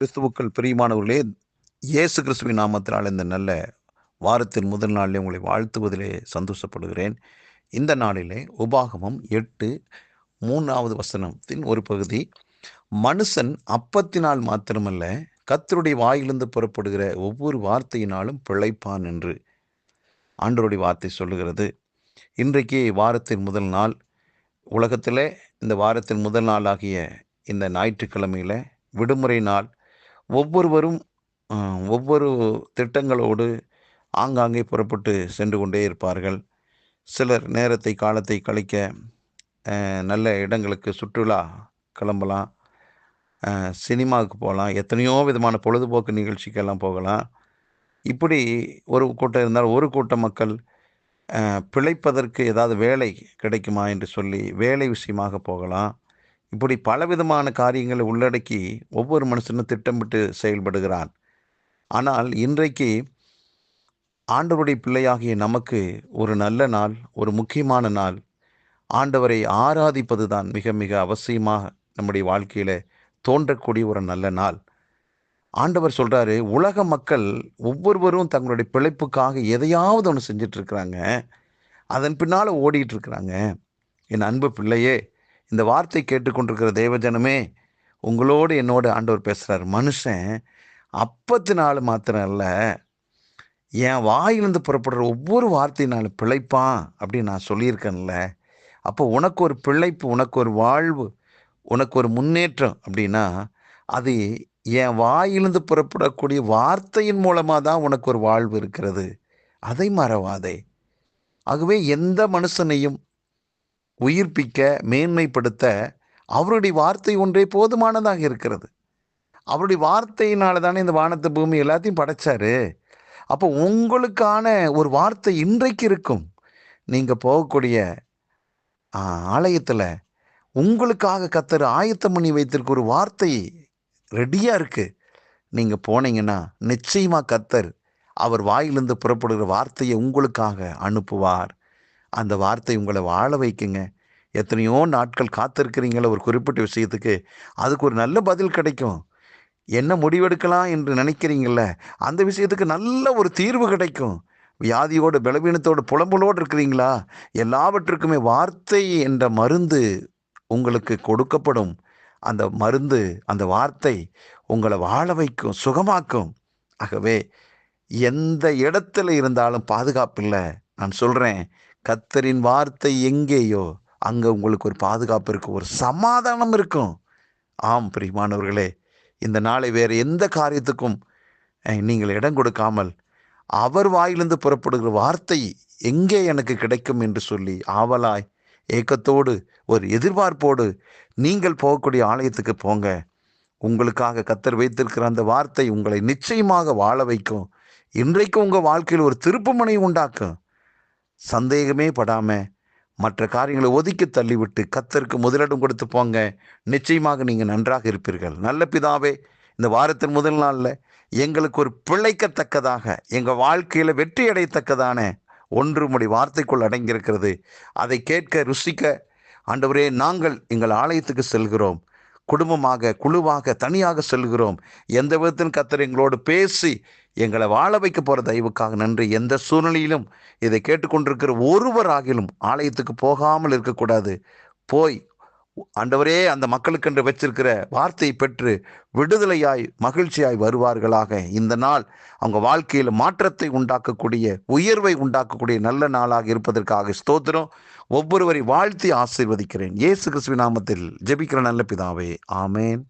கிறிஸ்துவுக்குள் பிரியமானவர்களே, இயேசு கிறிஸ்துவின் நாமத்தினால் இந்த நல்ல வாரத்தின் முதல் நாளிலே உங்களை வாழ்த்துவதிலே சந்தோஷப்படுகிறேன். இந்த நாளிலே உபாகமம் 8:3 வசனத்தின் ஒரு பகுதி, மனுஷன் அப்பத்தினால் மாத்திரமல்ல, கர்த்தருடைய வாயிலிருந்து புறப்படுகிற ஒவ்வொரு வார்த்தையினாலும் பிழைப்பான் என்று ஆண்டவருடைய வார்த்தை சொல்லுகிறது. இன்றைக்கு வாரத்தின் முதல் நாள். உலகத்திலே இந்த வாரத்தின் முதல் நாளாகிய இந்த ஞாயிற்றுக்கிழமையில விடுமுறை நாள். ஒவ்வொருவரும் ஒவ்வொரு திட்டங்களோடு ஆங்காங்கே புறப்பட்டு சென்று கொண்டே இருப்பார்கள். சிலர் நேரத்தை காலத்தை கழிக்க நல்ல இடங்களுக்கு சுற்றுலா கிளம்பலாம், சினிமாவுக்கு போகலாம், எத்தனையோ விதமான பொழுதுபோக்கு நிகழ்ச்சிக்கெல்லாம் போகலாம். இப்படி ஒரு கூட்டம் இருந்தால், ஒரு கூட்ட மக்கள் பிழைப்பதற்கு ஏதாவது வேலை கிடைக்குமா என்று சொல்லி வேலை விஷயமாக போகலாம். இப்படி பலவிதமான காரியங்களை உள்ளடக்கி ஒவ்வொரு மனுஷனும் திட்டமிட்டு செயல்படுகிறான். ஆனால் இன்றைக்கு ஆண்டவருடைய பிள்ளையாகிய நமக்கு ஒரு நல்ல நாள், ஒரு முக்கியமான நாள். ஆண்டவரை ஆராதிப்பது தான் மிக மிக அவசியமாக நம்முடைய வாழ்க்கையில தோன்றக்கூடிய ஒரு நல்ல நாள். ஆண்டவர் சொல்றாரு, உலக மக்கள் ஒவ்வொருவரும் தங்களுடைய பிழைப்புக்காக எதையாவது ஒன்று செஞ்சிட்டு இருக்கிறாங்க, அதன் பின்னால ஓடிட்டு இருக்கிறாங்க. என் அன்பு பிள்ளையே, இந்த வார்த்தை கேட்டுக்கொண்டிருக்கிற தேவஜனமே, உங்களோடு என்னோடு ஆண்டவர் பேசுறார். மனுஷன் அப்பத்தினால மாத்திரம் அல்ல, என் வாயிலிருந்து புறப்படுற ஒவ்வொரு வார்த்தையினாலும் பிழைப்பான் அப்படின்னு நான் சொல்லியிருக்கேன்ல. அப்போ உனக்கு ஒரு பிழைப்பு, உனக்கு ஒரு வாழ்வு, உனக்கு ஒரு முன்னேற்றம் அப்படின்னா, அது என் வாயிலிருந்து புறப்படக்கூடிய வார்த்தையின் மூலமாக தான் உனக்கு ஒரு வாழ்வு இருக்கிறது. அதை மறவாதே. ஆகவே எந்த மனுஷனையும் உயிர்ப்பிக்க, மேன்மைப்படுத்த அவருடைய வார்த்தை ஒன்றே போதுமானதாக இருக்கிறது. அவருடைய வார்த்தையினால தானே இந்த வானத்தை பூமி எல்லாத்தையும் படைச்சாரு. அப்போ உங்களுக்கான ஒரு வார்த்தை இன்றைக்கு இருக்கும். நீங்க போகக்கூடிய ஆலயத்தில் உங்களுக்காக கர்த்தர் ஆயத்தம் பண்ணி வைத்திருக்க ஒரு வார்த்தை ரெடியா இருக்கு. நீங்க போனீங்கன்னா நிச்சயமா கர்த்தர் அவர் வாயிலிருந்து புறப்படுகிற வார்த்தையை உங்களுக்காக அனுப்புவார். அந்த வார்த்தை உங்களை வாழ வைக்குங்க. எத்தனையோ நாட்கள் காத்திருக்கிறீங்கள ஒரு குறிப்பிட்ட விஷயத்துக்கு, அதுக்கு ஒரு நல்ல பதில் கிடைக்கும். என்ன முடிவெடுக்கலாம் என்று நினைக்கிறீங்கள, அந்த விஷயத்துக்கு நல்ல ஒரு தீர்வு கிடைக்கும். வியாதியோடு, பலவீனத்தோடு, புலம்பலோடு இருக்கிறீங்களா, எல்லாவற்றுக்குமே வார்த்தை என்ற மருந்து உங்களுக்கு கொடுக்கப்படும். அந்த மருந்து, அந்த வார்த்தை உங்களை வாழ வைக்கும், சுகமாக்கும். ஆகவே எந்த இடத்துல இருந்தாலும் பாதுகாப்பில்லை. நான் சொல்கிறேன், கர்த்தரின் வார்த்தை எங்கேயோ அங்கே உங்களுக்கு ஒரு பாதுகாப்பு இருக்கும், ஒரு சமாதானம் இருக்கும். ஆம் பிரியமானவர்களே, இந்த நாளை வேறு எந்த காரியத்துக்கும் நீங்கள் இடம் கொடுக்காமல், அவர் வாயிலிருந்து புறப்படுகிற வார்த்தை எங்கே எனக்கு கிடைக்கும் என்று சொல்லி ஆவலாய், ஏக்கத்தோடு, ஒரு எதிர்பார்ப்போடு நீங்கள் போகக்கூடிய ஆலயத்துக்கு போங்க. உங்களுக்காக கர்த்தர் வைத்திருக்கிற அந்த வார்த்தை உங்களை நிச்சயமாக வாழ வைக்கும். இன்றைக்கு உங்கள் வாழ்க்கையில் ஒரு திருப்புமுனை உண்டாக்கும். சந்தேகமே படாம மற்ற காரியங்களை ஒதுக்கி தள்ளிவிட்டு கர்த்தருக்கு முதலிடம் கொடுத்து போங்க. நிச்சயமாக நீங்கள் நன்றாக இருப்பீர்கள். நல்ல பிதாவே, இந்த வாரத்தின் முதல் நாளில் எங்களுக்கு ஒரு பிழைக்கத்தக்கதாக, எங்கள் வாழ்க்கையில் வெற்றி அடையத்தக்கதான ஒன்று உம்முடைய வார்த்தைக்குள் அடங்கியிருக்கிறது. அதை கேட்க, ருசிக்க ஆண்டவரே, நாங்கள் எங்கள் ஆலயத்துக்கு செல்கிறோம். குடும்பமாக, குழுவாக, தனியாக செல்கிறோம். எந்த விதத்திலும் கர்த்தர் எங்களோடு பேசி எங்களை வாழ வைக்க போகிற தயவுக்காக நன்றி. எந்த சூழ்நிலையிலும் இதை கேட்டுக்கொண்டிருக்கிற ஒருவராகிலும் ஆலயத்துக்கு போகாமல் இருக்கக்கூடாது. போய் ஆண்டவரே, அந்த மக்களுக்கென்று வச்சிருக்கிற வார்த்தையை பெற்று விடுதலையாய், மகிழ்ச்சியாய் வருவார்களாக. இந்த நாள் அவங்க வாழ்க்கையில் மாற்றத்தை உண்டாக்கக்கூடிய, உயர்வை உண்டாக்கக்கூடிய நல்ல நாளாக இருப்பதற்காக ஸ்தோத்திரம். ஒவ்வொருவரை வாழ்த்தி ஆசீர்வதிக்கிறேன். இயேசு கிறிஸ்துவின் நாமத்தில் ஜெபிக்கிற நல்ல பிதாவே, ஆமேன்.